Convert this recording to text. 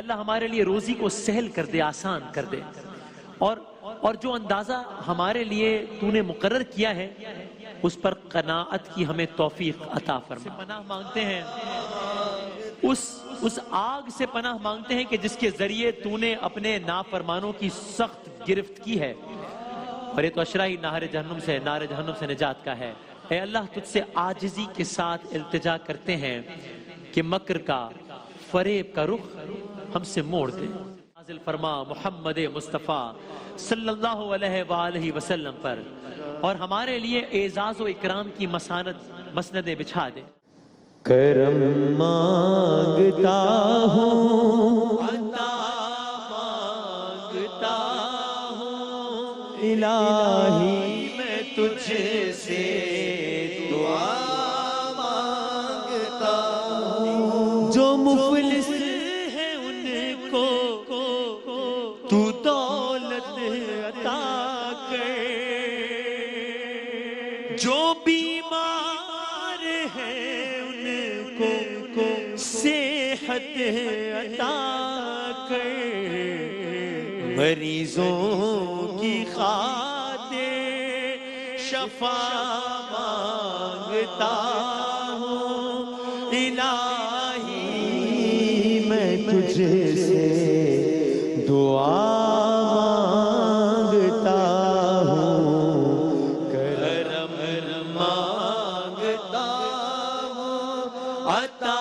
اللہ ہمارے لیے روزی کو سہل کر دے، آسان کر دے، اور جو اندازہ ہمارے لیے تو نے مقرر کیا ہے اس پر قناعت کی ہمیں توفیق عطا فرما۔ پناہ مانگتے ہیں اس آگ سے، پناہ مانگتے ہیں کہ جس کے ذریعے تو نے اپنے نافرمانوں کی سخت گرفت کی ہے، اور یہ تو اشرا ہی نار جہنم سے نجات کا ہے۔ اے اللہ، تجھ سے عاجزی کے ساتھ التجا کرتے ہیں کہ مکر کا، فریب کا رخ ہم سے موڑ دے۔ نازل فرما محمد مصطفیٰ صلی اللہ علیہ وآلہ وسلم پر، اور ہمارے لیے اعزاز و اکرام کی مسندیں بچھا دے۔ کرم مانگتا ہوں، عطا مانگتا ہوں، الہی میں تجھ سے دعا مانگتا ہوں، جو مفلس ہے ان کو تو دولت عطا کر، جو بیمار ہے ان کو صحت عطا کر، مریضوں کی خاطر شفا مانگتا ہوں، الہی میں تجھ سے دعا مانگتا ہوں، کرم مانگتا ہوں، عطا